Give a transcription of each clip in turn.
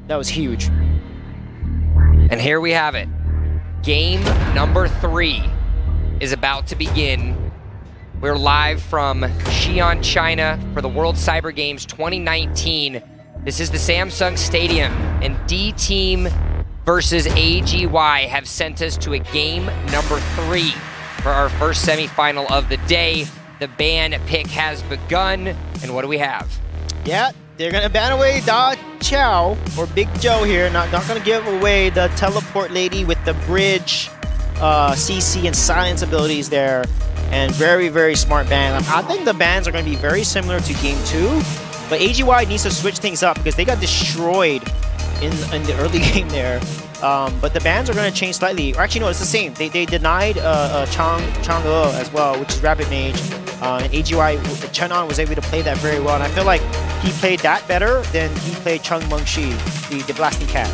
That was huge. And here we have it. Game number 3 is about to begin. We're live from Xi'an, China for the World Cyber Games 2019. This is the Samsung Stadium, and Dteam versus AG.Y have sent us to a game number 3 for our first semifinal of the day. The ban pick has begun, and what do we have? Yeah, they're gonna ban away Da Chow, or Big Joe here. Not gonna give away the teleport lady with the bridge, CC and silence abilities there. And very, very smart ban. I think the bans are gonna be very similar to game 2, but AG.Y needs to switch things up because they got destroyed in the early game there. But the bans are going to change slightly. Or actually, no, it's the same. They denied Chang'e as well, which is Rapid Mage. And AG.Y, Chenon was able to play that very well. And I feel like he played that better than he played Chung Mengshi, the Blasting Cat.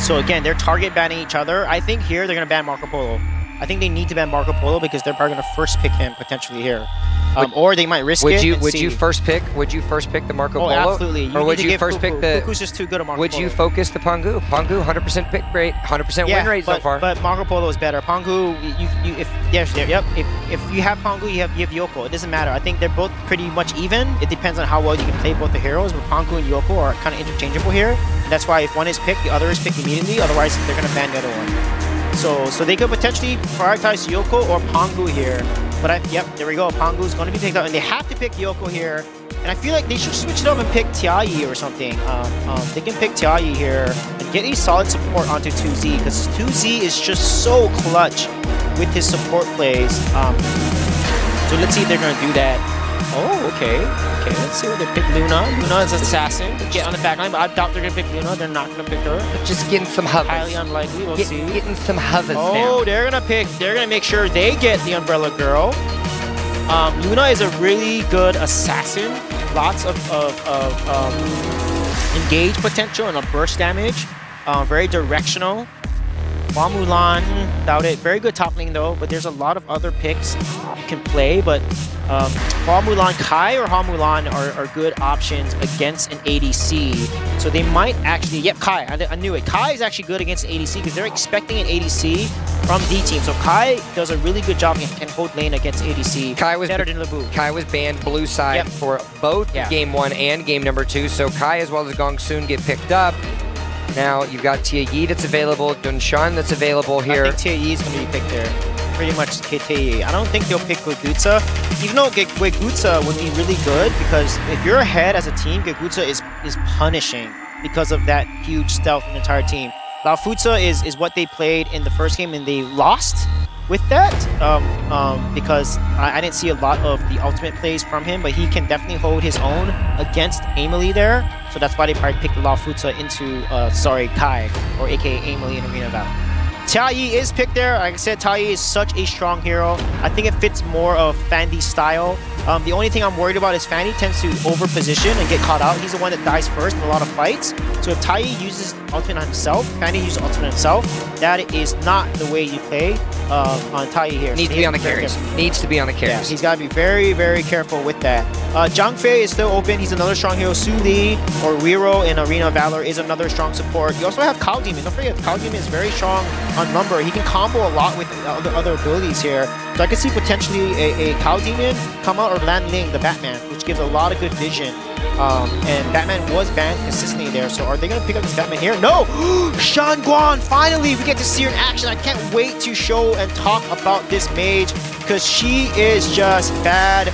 So again, they're target banning each other. I think here they're going to ban Marco Polo. I think they need to ban Marco Polo because they're probably going to first pick him potentially here. Or they might risk it. Would you first pick the Marco Polo? Oh, absolutely. Or would you first pick the? Kuku's just too good at Marco Polo. Would you focus the Pangu? Pangu 100% pick rate, 100% win rate so far. But Marco Polo is better. Pangu, if you have Pangu, you have Yoko. It doesn't matter. I think they're both pretty much even. It depends on how well you can play both the heroes. But Pangu and Yoko are kind of interchangeable here. And that's why if one is picked, the other is picked immediately. Otherwise, they're going to ban the other one. So they could potentially prioritize Yoko or Pangu here. But yep, there we go. Pangu's going to be picked up, and they have to pick Yoko here. And I feel like they should switch it up and pick Tiayi or something. They can pick Tiayi here and get a solid support onto 2Z, because 2Z is just so clutch with his support plays. So let's see if they're going to do that. Oh, okay. Okay, let's see what they pick. Luna. Luna is an assassin. Get on the back line, but I doubt they're going to pick Luna. They're not going to pick her. But just getting some hovers. Highly unlikely. We'll see. Getting some hovers now. Oh, they're going to make sure they get the Umbrella Girl. Luna is a really good assassin. Lots of engage potential and a burst damage. Very directional. Hua Mulan, doubt it. Very good top lane though, but there's a lot of other picks you can play. But Hua Mulan, Kai or Hua Mulan are good options against an ADC. So they might actually, yep, Kai, I knew it. Kai is actually good against an ADC because they're expecting an ADC from Dteam. So Kai does a really good job and can hold lane against ADC. Kai was better than Lebu. Kai was banned blue side for both game 1 and game number 2. So Kai as well as Gong Sun get picked up. Now you've got Tiayi that's available, Dunshan that's available here. I think Tiayi is going to be picked there. Pretty much Tiayi. I don't think they'll pick Gegutsa, even though Gegutsa would be really good because if you're ahead as a team, Gegutsa is punishing because of that huge stealth in the entire team. Laofuzi is what they played in the first game and they lost with that because I didn't see a lot of the ultimate plays from him, but he can definitely hold his own against Amelie there. So that's why they probably picked Laofuzi into, Kai, or aka Amelie in Arena Valor. Tiayi is picked there. Like I said, Tiayi is such a strong hero. I think it fits more of Fandy's style. The only thing I'm worried about is Fandy tends to over-position and get caught out. He's the one that dies first in a lot of fights. So if Tiayi uses ultimate on himself, Fandy uses ultimate on himself, that is not the way you play on Tiayi here. Needs to be on the carries. Needs to be on the carries. Yeah, he's got to be very, very careful with that. Zhang Fei is still open. He's another strong hero. Su Li or Wiro in Arena Valor is another strong support. You also have Cow Demon. Don't forget, Cow Demon is very strong on number. He can combo a lot with other abilities here. So I could see potentially a Cow Demon come out or Lan Ling, the Batman, which gives a lot of good vision. And Batman was banned consistently there. So are they going to pick up this Batman here? No! Shan Guan! Finally, we get to see her in action. I can't wait to show and talk about this mage because she is just bad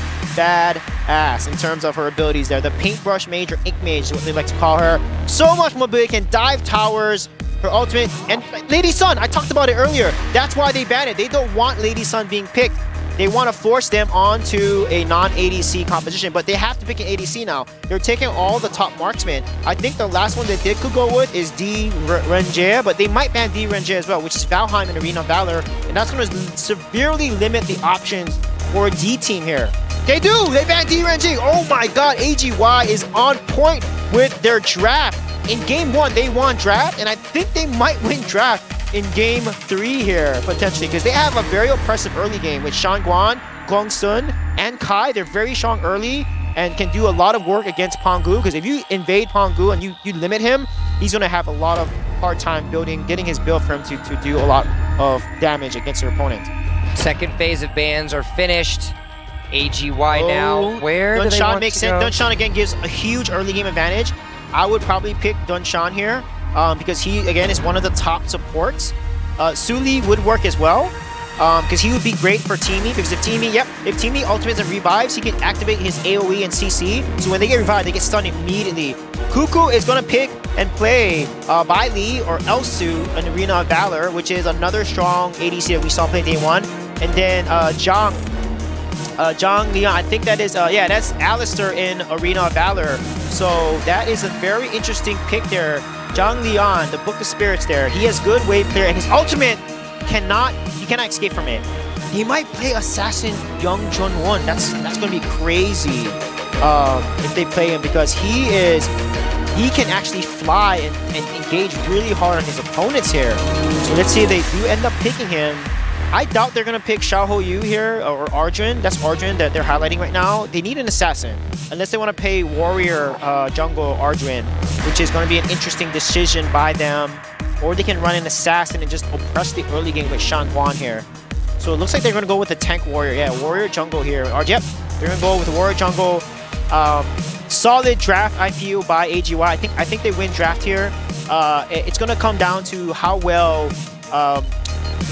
ass in terms of her abilities there. The paintbrush mage or ink mage is what they like to call her. So much mobility, can dive towers. Her ultimate, and Lady Sun, I talked about it earlier. That's why they banned it. They don't want Lady Sun being picked. They want to force them onto a non-ADC composition, but they have to pick an ADC now. They're taking all the top marksmen. I think the last one that they could go with is D. Renjie, but they might ban D. Renjie as well, which is Valheim in Arena Valor, and that's going to severely limit the options for Dteam here. They do! They ban D. Renjie! Oh my god, AG.Y is on point with their draft. In game 1, they won draft, and I think they might win draft in game 3 here, potentially, because they have a very oppressive early game with Shan Guan, Gong Sun, and Kai. They're very strong early. and can do a lot of work against Pongu, because if you invade Pongu and you limit him, he's going to have a lot of hard time getting his build for him to do a lot of damage against your opponent. Second phase of bans are finished. AG.Y now. Where do they want makes to go? sense. Dunshan again gives a huge early game advantage. I would probably pick Dunshan here because he, again, is one of the top supports. Suli would work as well because he would be great for Teamy, because if Teamy ultimates and revives, he can activate his AoE and CC. So when they get revived, they get stunned immediately. Cuckoo is going to pick and play Bai Li or Elsu in Arena of Valor, which is another strong ADC that we saw play day 1. And then Zhang Liang, I think that is, yeah, that's Alistair in Arena of Valor. So that is a very interesting pick there. Zhang Liang, the Book of Spirits there. He has good wave clear, and his ultimate cannot escape from it. He might play Assassin Young Jun-won. That's going to be crazy if they play him, because he can actually fly and engage really hard on his opponents here. So let's see if they do end up picking him. I doubt they're going to pick Xiao Yu here or Arjun. That's Arjun that they're highlighting right now. They need an assassin, unless they want to pay Warrior Jungle Arjun, which is going to be an interesting decision by them. Or they can run an assassin and just oppress the early game with Shan Guan here. So it looks like they're going to go with the tank warrior. Yeah, Warrior Jungle here. Yep, they're going to go with Warrior Jungle. Solid draft, I feel, by AG.Y. I think they win draft here. It's going to come down to how well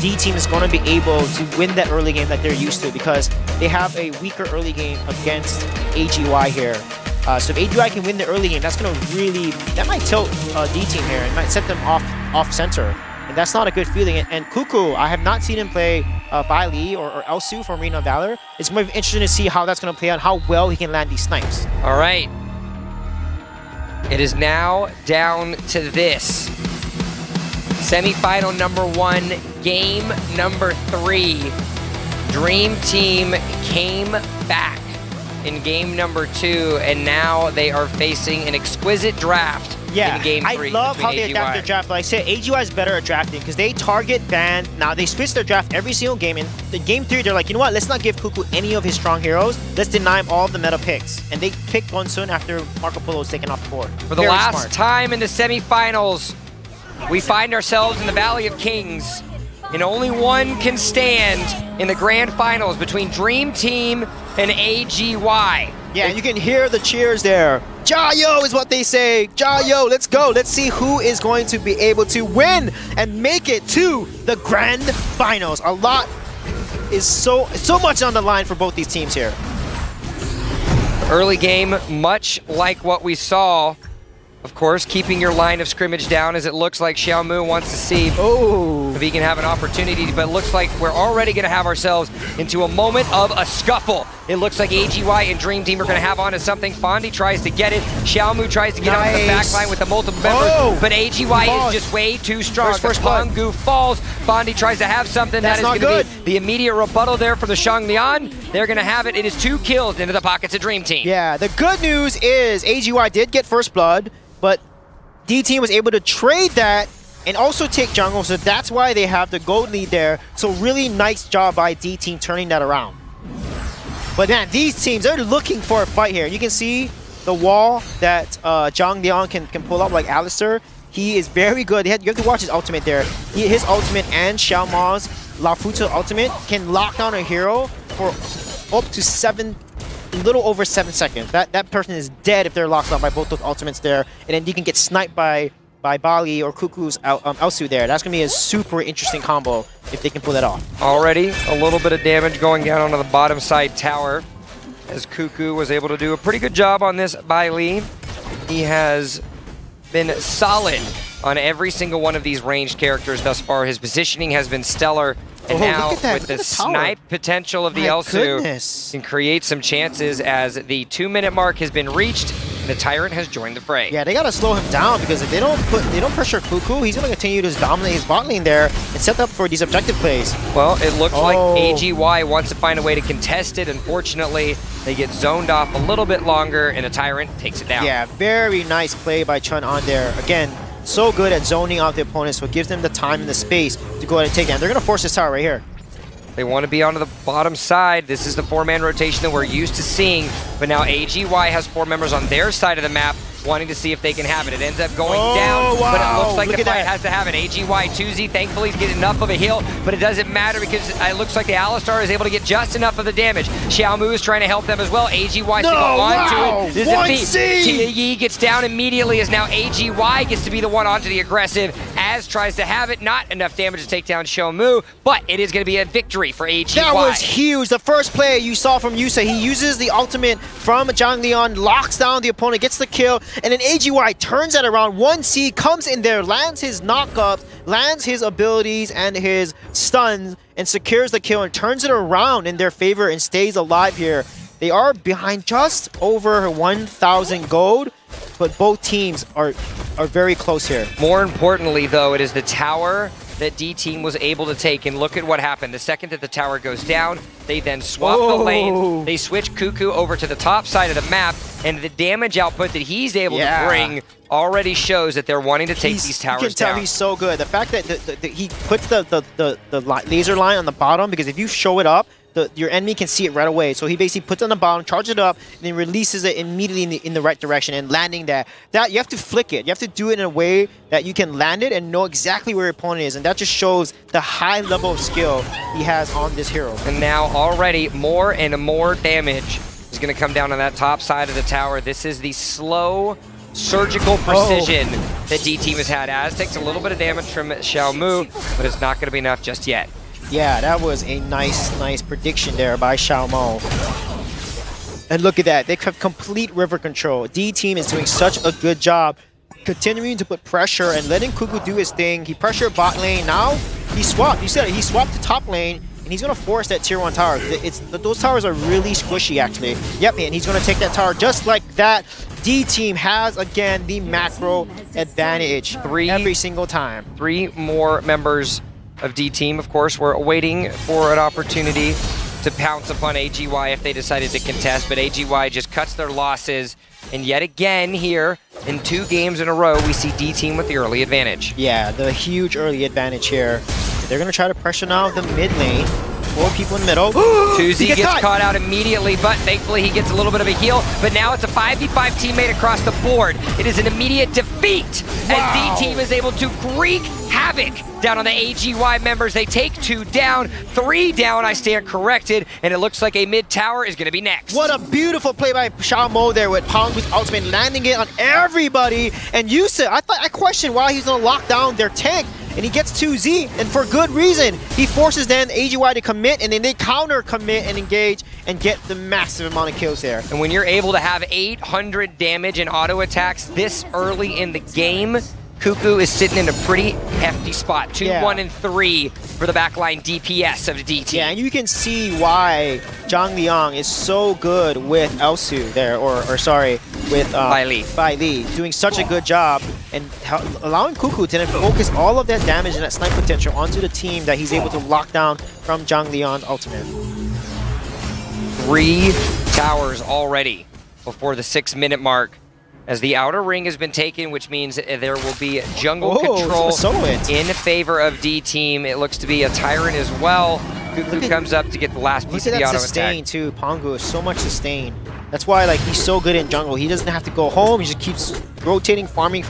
Dteam is going to be able to win that early game that they're used to, because they have a weaker early game against AG.Y here. So if AG.Y can win the early game, that's going to really, that might tilt Dteam here. It might set them off center. And that's not a good feeling. And Cuckoo, I have not seen him play Bai Li or Elsu from Arena of Valor. It's more interesting to see how that's going to play out, how well he can land these snipes. All right. It is now down to this. Semi-final number 1, game number 3. Dream Team came back in game number 2, and now they are facing an exquisite draft in game 3. I love how they adapt their draft. Like I said, AG.Y is better at drafting because they target ban. Now they switch their draft every single game. In the game 3, they're like, you know what? Let's not give Cuckoo any of his strong heroes. Let's deny him all of the meta picks. And they picked Gonsun after Marco Polo was taken off the board. For the last time in the semifinals, we find ourselves in the Valley of Kings, and only one can stand in the grand finals between Dream Team and AG.Y. Yeah, you can hear the cheers there. Jayo is what they say. Jayo, let's go. Let's see who is going to be able to win and make it to the grand finals. A lot is so much on the line for both these teams here. Early game, much like what we saw. Of course, keeping your line of scrimmage down, as it looks like Xiaomu wants to see if he can have an opportunity, but it looks like we're already going to have ourselves into a moment of a scuffle. It looks like AG.Y and Dream Team are going to have onto something. Fondi tries to get it. Xiaomu tries to get onto the back line with the multiple members, but AG.Y is just way too strong. First Pongu falls. Fondi tries to have something. That is going to be the immediate rebuttal there from the Zhang Liang. They're going to have it. It is 2 kills into the pockets of Dream Team. Yeah, the good news is AG.Y did get first blood, but Dteam was able to trade that and also take jungle, so that's why they have the gold lead there. So really nice job by Dteam turning that around. But man, these teams, they're looking for a fight here. You can see the wall that Zhang Liang can pull up, like Alistair. He is very good. You have to watch his ultimate there. His ultimate and Xiao Ma's Lafuta ultimate can lock down a hero for up to a little over 7 seconds. That person is dead if they're locked on by both those ultimates there, and then you can get sniped by Bali or Cuckoo's Elsu there. That's gonna be a super interesting combo if they can pull that off. Already a little bit of damage going down onto the bottom side tower, as Cuckoo was able to do a pretty good job on this Bali. He has been solid on every single one of these ranged characters thus far. His positioning has been stellar. And now, with the snipe potential of the Elsu, can create some chances as the 2-minute mark has been reached, and the Tyrant has joined the fray. Yeah, they gotta slow him down, because if they don't pressure Cuckoo, he's gonna continue to dominate his bot lane there and set up for these objective plays. Well, it looks like AG.Y wants to find a way to contest it. Unfortunately, they get zoned off a little bit longer, and the Tyrant takes it down. Yeah, very nice play by Chun on there. Again, so good at zoning out the opponents, so it gives them the time and the space to go ahead and take them. They're going to force this tower right here. They want to be onto the bottom side. This is the 4-man rotation that we're used to seeing, but now AG.Y has 4 members on their side of the map wanting to see if they can have it. It ends up going down, but it looks like the fight has to have it. AG.Y 2Z, thankfully, he's getting enough of a heal, but it doesn't matter because it looks like the Alistar is able to get just enough of the damage. Xiaomu is trying to help them as well. AG.Y to go on to it. Tia gets down immediately as now AG.Y gets to be the one onto the aggressive. Az tries to have it, not enough damage to take down Xiaomu, but it is going to be a victory for AG.Y. That was huge. The first play you saw from Yusa, he uses the ultimate from Zhang Liang, locks down the opponent, gets the kill, and then AG.Y turns that around. 1C comes in there, lands his knockups, lands his abilities and his stuns, and secures the kill and turns it around in their favor and stays alive here. They are behind just over 1,000 gold, but both teams are very close here. More importantly, though, it is the tower that Dteam was able to take, and look at what happened. The second that the tower goes down, they then swap the lanes. They switch Cuckoo over to the top side of the map, and the damage output that he's able to bring already shows that they're wanting to take these towers down. You can tell he's so good. The fact that he puts the laser line on the bottom, because if you show it up, your enemy can see it right away. So he basically puts it on the bottom, charges it up, and then releases it immediately in the right direction and landing that. You have to flick it. You have to do it in a way that you can land it and know exactly where your opponent is. And that just shows the high level of skill he has on this hero. And now already more and more damage is going to come down on that top side of the tower. This is the slow surgical precision that Dteam has had. Az takes a little bit of damage from Xiaomu, but it's not going to be enough just yet. Yeah, that was a nice prediction there by Xiaomu. And look at that, they have complete river control. Dteam is doing such a good job continuing to put pressure and letting Cuckoo do his thing. He pressured bot lane, now he swapped. You said it, he swapped to top lane, and he's going to force that tier 1 tower. Those towers are really squishy, actually. Yep, and he's going to take that tower just like that. Dteam has, again, the macro advantage every single time. 3 more members of Dteam, of course, were waiting for an opportunity to pounce upon AG.Y if they decided to contest, but AG.Y just cuts their losses, and yet again here, in 2 games in a row, we see Dteam with the early advantage. Yeah, the huge early advantage here. They're going to try to pressure now the mid lane. 4 people in the middle. 2Z gets caught out immediately, but thankfully he gets a little bit of a heal. But now it's a 5v5 teammate across the board. It is an immediate defeat, and Dteam is able to wreak havoc down on the AG.Y members. They take 2 down, 3 down, I stand corrected, and it looks like a mid tower is going to be next. What a beautiful play by Xiaomu there with Pong's ultimate, landing it on everybody. And Yusa, I questioned why he's going to lock down their tank. And he gets 2Z, and for good reason. He forces then AG.Y to commit, and then they counter commit and engage and get the massive amount of kills there. And when you're able to have 800 damage and auto attacks this early in the game, Cuckoo is sitting in a pretty hefty spot. 2-1-3 for the backline DPS of the Dteam. Yeah, and you can see why Zhang Liang is so good with Elsu there, or sorry, with Bai Li, doing such a good job and allowing Cuckoo to then focus all of that damage and that snipe potential onto the team that he's able to lock down from Zhang Liang's ultimate. 3 towers already before the 6-minute mark, as the outer ring has been taken, which means there will be jungle control in favor of Dteam. It looks to be a Tyrant as well. Cuckoo comes up to get the last piece of the auto sustain too. Pongu is so much sustain. That's why he's so good in jungle. He doesn't have to go home. He just keeps rotating, farming,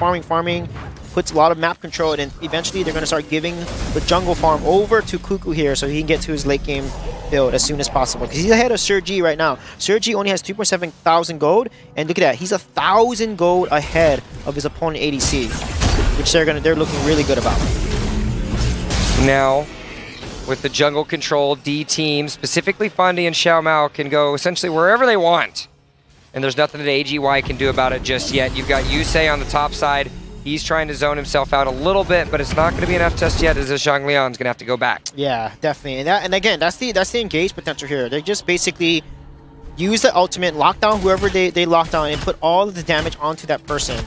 puts a lot of map control, and eventually they're going to start giving the jungle farm over to Cuckoo here so he can get to his late game build as soon as possible, because he's ahead of Sir.G right now. Sir.G only has 3.7 thousand gold, and look at that, he's 1,000 gold ahead of his opponent ADC, which they're looking really good about. Now, with the jungle control, Dteam, specifically Fundy and Xiaomu, can go essentially wherever they want, and there's nothing that AG.Y can do about it just yet. You've got Yusei on the top side. He's trying to zone himself out a little bit, but it's not going to be enough just yet, as Zhang Liang's going to have to go back. Yeah, definitely. And again, that's the engage potential here. They just basically use the ultimate, lock down whoever they lock down, and put all of the damage onto that person.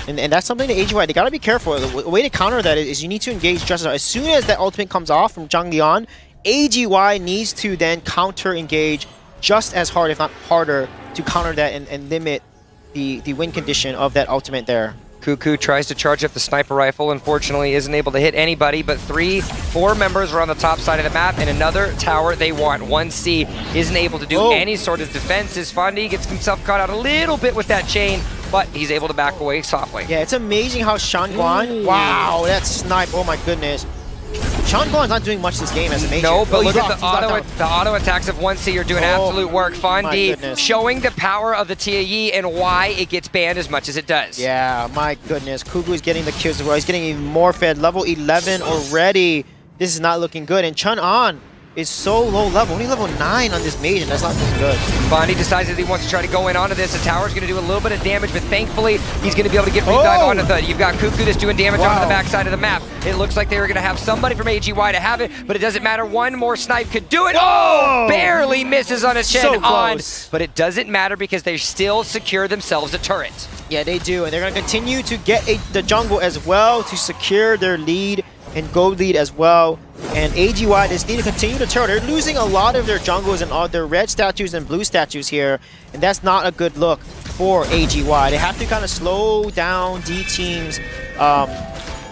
And that's something that AG.Y, they got to be careful. The way to counter that is you need to engage just as soon as that ultimate comes off from Zhang Liang, AG.Y needs to then counter engage just as hard, if not harder, to counter that and limit the win condition of that ultimate there. Cuckoo tries to charge up the sniper rifle, unfortunately isn't able to hit anybody, but 4 members are on the top side of the map, and another tower they want. 1C isn't able to do any sort of defense. As Fundy gets himself caught out a little bit with that chain, but he's able to back away softly. Yeah, it's amazing how Xi'an, wow, that snipe, oh my goodness. Xi'an's not doing much this game as a major. No, but look at the auto attacks of 1C are doing absolute work. Fundy showing the power of the Xi'an and why it gets banned as much as it does. Yeah, my goodness. Cuckoo is getting the kills as well. He's getting even more fed. Level 11 already. This is not looking good. And Xi'an is so low level. Only level 9 on this mage, and that's not looking good. Fundy decides that he wants to try to go in onto this. The tower's going to do a little bit of damage, but thankfully, he's going to be able to get back onto the... You've got Cuckoo that's doing damage onto the backside of the map. It looks like they were going to have somebody from AG.Y to have it, but it doesn't matter. One more snipe could do it. Oh! Barely misses on a chin on. But it doesn't matter because they still secure themselves a turret. Yeah, they do, and they're going to continue to get the jungle as well to secure their lead and gold lead as well. And AG.Y just need to continue to turn. They're losing a lot of their jungles and all their red statues and blue statues here, and that's not a good look for AG.Y. They have to kind of slow down Dteam's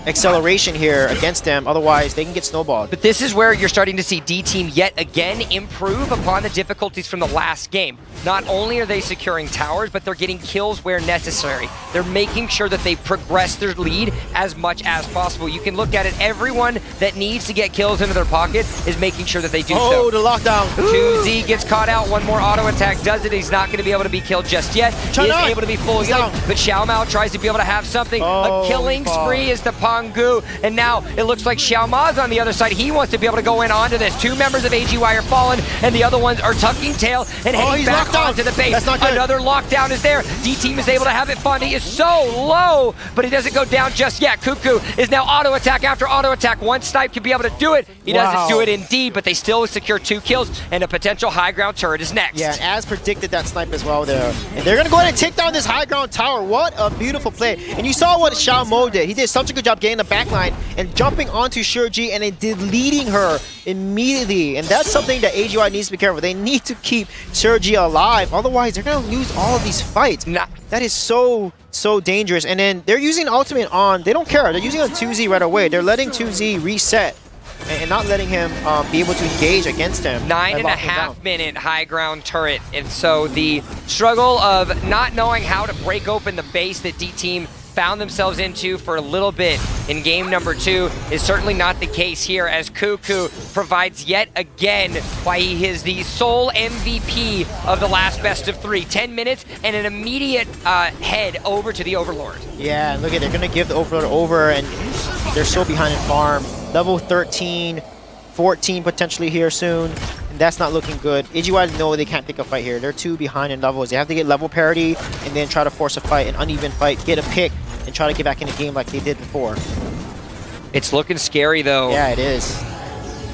acceleration here against them, otherwise they can get snowballed. But this is where you're starting to see Dteam yet again improve upon the difficulties from the last game. Not only are they securing towers, but they're getting kills where necessary. They're making sure that they progress their lead as much as possible. You can look at it, everyone that needs to get kills into their pocket is making sure that they do so. Oh, the lockdown. 2Z gets caught out, one more auto attack does it. He's not going to be able to be killed just yet. He is able to be full healed, but Xiao tries to be able to have something. A killing spree is the Pangu, and now it looks like Xiaoma's on the other side. He wants to be able to go in onto this. 2 members of AG.Y are fallen, and the other ones are tucking tail and heading back onto the base. Another lockdown is there. Dteam is able to have it. Fundy is so low, but he doesn't go down just yet. Cuckoo is now auto attack after auto attack. One snipe could be able to do it. He doesn't do it indeed, but they still secure 2 kills, and a potential high ground turret is next. Yeah, and as predicted, that snipe as well there. And they're going to go ahead and take down this high ground tower. What a beautiful play. And you saw what Xiao did. He did such a good job getting the backline and jumping onto Shurji and then deleting her immediately. And that's something that AG.Y needs to be careful. They need to keep Shurji alive. Otherwise, they're going to lose all of these fights. That is so dangerous. And then they're using ultimate on. They don't care. They're using on 2Z right away. They're letting 2Z reset and not letting him be able to engage against him. 9.5 minute high ground turret. And so the struggle of not knowing how to break open the base that Dteam found themselves into for a little bit in game number 2 is certainly not the case here, as Cuckoo provides yet again why he is the sole MVP of the last best of 3. 10 minutes and an immediate head over to the Overlord. Yeah, look at, they're going to give the Overlord over, and they're so behind in farm. Level 13, 14 potentially here soon. That's not looking good. AG.Y know they can't pick a fight here. They're 2 behind in levels. They have to get level parity and then try to force a fight, an uneven fight, get a pick, and try to get back in the game like they did before. It's looking scary though. Yeah, it is.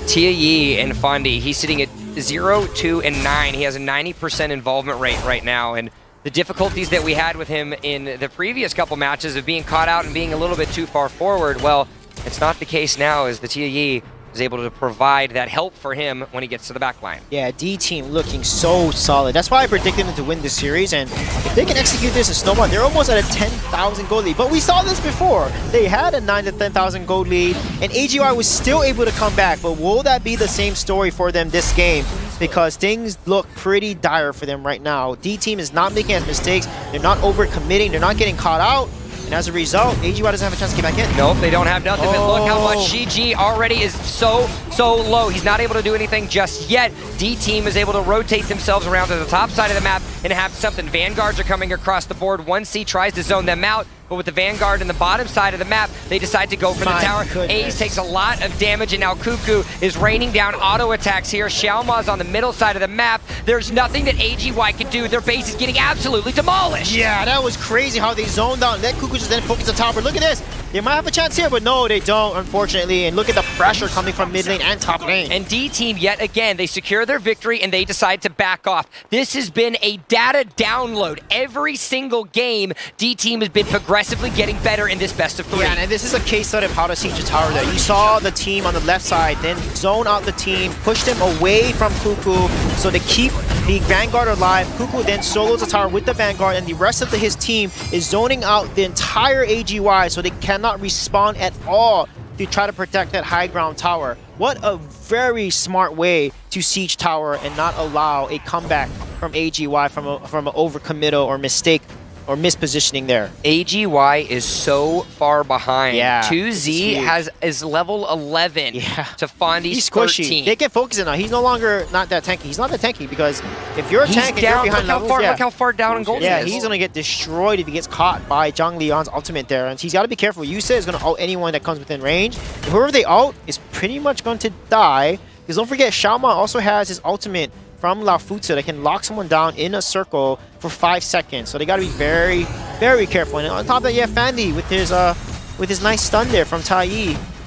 Xi'an and Fundy, he's sitting at 0, 2, and 9. He has a 90% involvement rate right now, and the difficulties that we had with him in the previous couple matches of being caught out and being a little bit too far forward, well, it's not the case now, as the Xi'an is able to provide that help for him when he gets to the back line. Yeah, Dteam looking so solid. That's why I predicted them to win this series, and if they can execute this in Snowball, they're almost at a 10,000 gold lead. But we saw this before. They had a 9 to 10,000 gold lead, and AG.Y was still able to come back. But will that be the same story for them this game? Because things look pretty dire for them right now. Dteam is not making as mistakes. They're not over-committing. They're not getting caught out. And as a result, AG.Y doesn't have a chance to get back in. Nope, they don't have nothing. But look how much GG already is so low. He's not able to do anything just yet. Dteam is able to rotate themselves around to the top side of the map and have something. Vanguards are coming across the board. 1C tries to zone them out, but with the Vanguard in the bottom side of the map, they decide to go for the tower. Ace takes a lot of damage, and now Cuckoo is raining down auto attacks here. Xiaoma's on the middle side of the map. There's nothing that AG.Y can do. Their base is getting absolutely demolished. Yeah, that was crazy how they zoned out. Let Cuckoo just then focus the top. But look at this. They might have a chance here, but no, they don't, unfortunately. And look at the pressure coming from mid lane and top lane. And Dteam, yet again, they secure their victory, and they decide to back off. This has been a data download. Every single game, Dteam has been progressively getting better in this best of 3. Yeah, and this is a case study of how to siege a tower there. You saw the team on the left side, then zone out the team, push them away from Cuckoo, so they keep The Vanguard are live. Cuckoo then solos the tower with the Vanguard, and the rest of his team is zoning out the entire AG.Y, so they cannot respawn at all to try to protect that high ground tower. What a very smart way to siege tower and not allow a comeback from AG.Y from an overcommittal or mistake or mispositioning there. AG.Y is so far behind. Yeah, 2Z is level 11 to Fondy's He's squishy. 13. They can focus it now. He's no longer not that tanky. He's not that tanky because if you're a tank and you're behind levels, look how far down in gold he is. He's going to get destroyed if he gets caught by Zhang Liang's ultimate there. And he's got to be careful. Yusa is going to ult anyone that comes within range. And whoever they ult is pretty much going to die. Because don't forget, Xi'an also has his ultimate from Laofuzi that can lock someone down in a circle for 5 seconds. So they got to be very, very careful. And on top of that, you have Fandy with his nice stun there from Tai.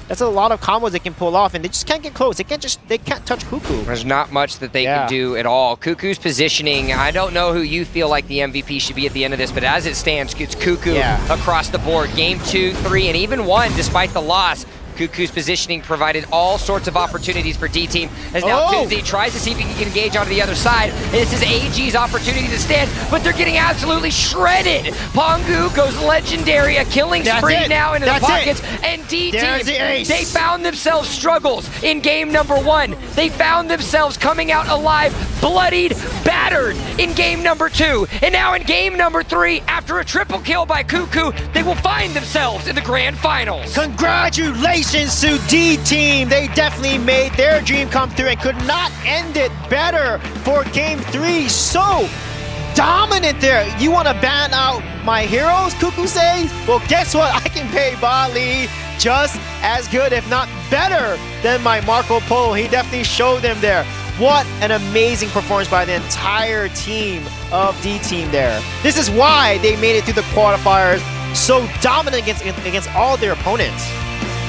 That's a lot of combos they can pull off, and they just can't get close. They can't touch Cuckoo. There's not much that they can do at all. Cuckoo's positioning, I don't know who you feel like the MVP should be at the end of this, but as it stands, it's Cuckoo across the board. Game 2, 3, and even 1, despite the loss. Cuckoo's positioning provided all sorts of opportunities for D-Team, as now 2Z tries to see if he can engage onto the other side. And this is AG's opportunity to stand, but they're getting absolutely shredded. Pongu goes legendary, a killing spree now into the pockets, and D-Team, they found themselves struggles in game number 1. They found themselves coming out alive, bloodied, battered in game number 2. And now in game number 3, after a triple kill by Cuckoo, they will find themselves in the grand finals. Congratulations to D-Team. They definitely made their dream come through and could not end it better for game 3. So dominant there. You want to ban out my heroes, Cuckoo says? Well, guess what? I can pay Bali just as good, if not better, than my Marco Polo. He definitely showed them there. What an amazing performance by the entire team of D-Team there. This is why they made it through the qualifiers so dominant against all their opponents.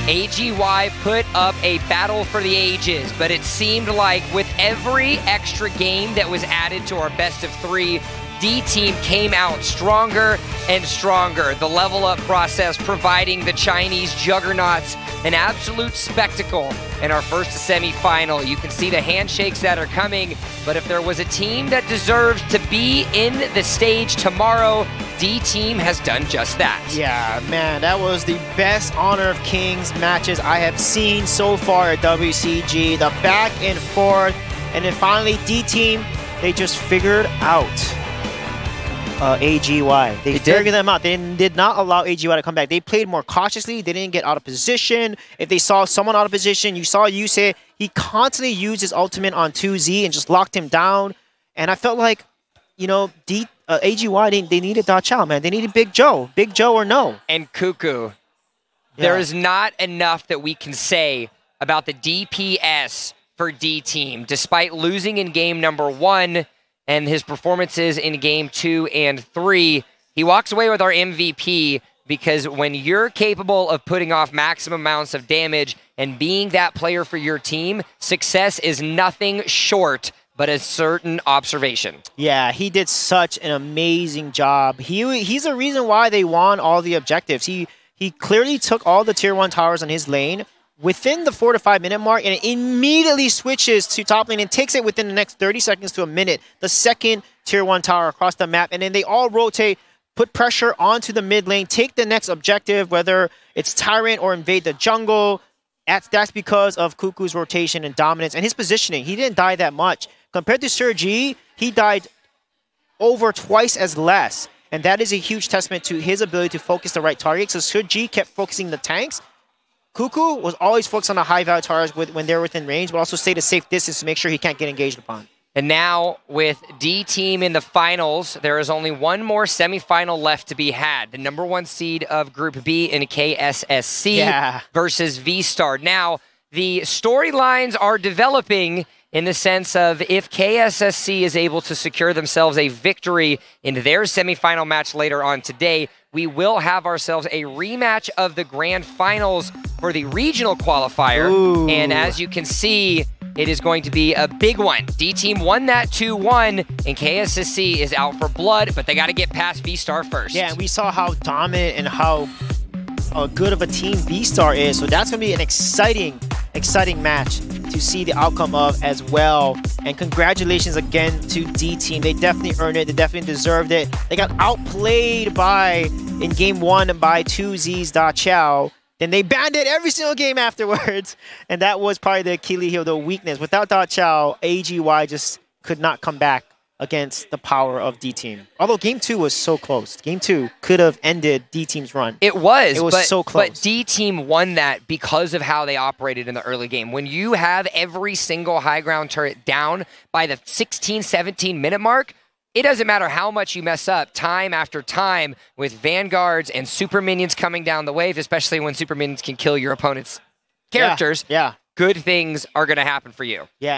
AG.Y put up a battle for the ages, but it seemed like with every extra game that was added to our best of 3, D-Team came out stronger and stronger. The level up process providing the Chinese juggernauts an absolute spectacle in our first semi-final. You can see the handshakes that are coming, but if there was a team that deserves to be in the stage tomorrow, D-Team has done just that. Yeah, man, that was the best Honor of Kings matches I have seen so far at WCG. The back and forth, and then finally D-Team, they just figured out AG.Y. They figured them out. They did not allow AG.Y to come back. They played more cautiously. They didn't get out of position. If they saw someone out of position, you saw Yusei, he constantly used his ultimate on 2Z and just locked him down. And I felt like, you know, AG.Y, they needed Da Chao, man. They needed Big Joe. Big Joe or no. And Cuckoo. There is not enough that we can say about the DPS for D-Team. Despite losing in game number 1, and his performances in game 2 and 3, he walks away with our MVP because when you're capable of putting off maximum amounts of damage and being that player for your team, success is nothing short but a certain observation. Yeah, he did such an amazing job. He's the reason why they won all the objectives. He clearly took all the tier 1 towers on his lane within the 4 to 5 minute mark, and it immediately switches to top lane and takes it within the next 30 seconds to a minute, the second tier 1 tower across the map, and then they all rotate, put pressure onto the mid lane, take the next objective, whether it's Tyrant or invade the jungle. That's because of Cuckoo's rotation and dominance and his positioning. He didn't die that much. Compared to Sir G, he died over twice as less, and that is a huge testament to his ability to focus the right target. So Sir G kept focusing the tanks. Cuckoo was always focused on the high-value towers when they're within range, but also stayed a safe distance to make sure he can't get engaged upon. And now, with D-Team in the finals, there is only one more semifinal left to be had. The #1 seed of Group B in KSSC versus V-Star. Now, the storylines are developing in the sense of if KSSC is able to secure themselves a victory in their semifinal match later on today, we will have ourselves a rematch of the grand finals for the regional qualifier. Ooh. And as you can see, it is going to be a big one. D-Team won that 2-1, and KSSC is out for blood, but they got to get past V-Star first. Yeah, and we saw how dominant and how good of a team V-Star is, so that's going to be an exciting exciting match to see the outcome of as well. And congratulations again to D-Team. They definitely earned it. They definitely deserved it. They got outplayed in game 1 by 2Z's Da Chao. Then they banned it every single game afterwards. And that was probably the Achilles heel, the weakness. Without Da Chao, AG.Y just could not come back against the power of D-Team. Although game 2 was so close. Game 2 could have ended D-Team's run. It was so close. But D-Team won that because of how they operated in the early game. When you have every single high ground turret down by the 16, 17 minute mark, it doesn't matter how much you mess up time after time with vanguards and super minions coming down the wave, especially when super minions can kill your opponent's characters. Yeah. Good things are going to happen for you. Yeah,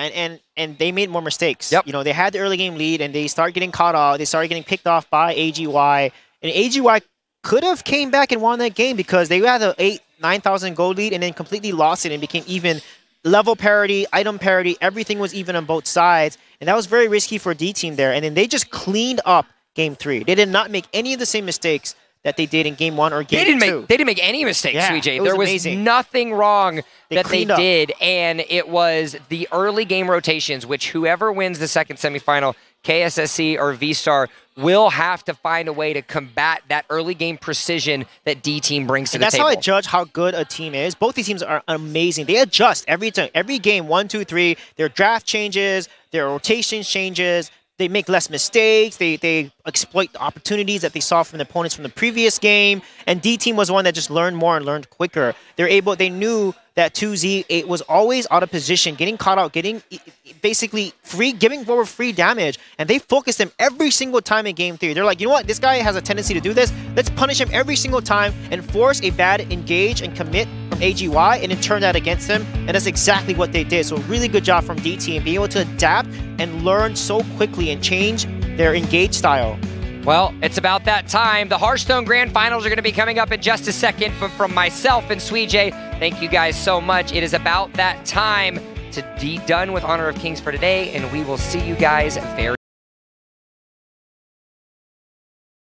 and they made more mistakes. Yep. You know, they had the early game lead, and they started getting caught out. They started getting picked off by AG.Y. And AG.Y could have came back and won that game because they had an 9,000 gold lead and then completely lost it and became even. Level parity, item parity, everything was even on both sides. And that was very risky for D-Team there. And then they just cleaned up game 3. They did not make any of the same mistakes that they did in game 1 or game 2. They didn't make any mistakes, yeah, CJ. There was nothing wrong that they did, and it was the early game rotations, which whoever wins the second semifinal, KSSC or V-Star, will have to find a way to combat that early game precision that D-Team brings to the table. That's how I judge how good a team is. Both these teams are amazing. They adjust every time, every game, 1, 2, 3. Their draft changes, their rotations changes. They make less mistakes. They exploit the opportunities that they saw from the opponents from the previous game. And D-Team was one that just learned more and learned quicker. They knew that 2Z was always out of position, getting caught out, getting basically giving forward free damage. And they focused him every single time in game 3. They're like, you know what? This guy has a tendency to do this. Let's punish him every single time and force a bad engage and commit from AG.Y and then turn that against him. And that's exactly what they did. So really good job from D-Team being able to adapt and learn so quickly and change their engage style. Well, it's about that time. The Hearthstone Grand Finals are going to be coming up in just a second. But from myself and Sweej, thank you guys so much. It is about that time to be done with Honor of Kings for today, and we will see you guys very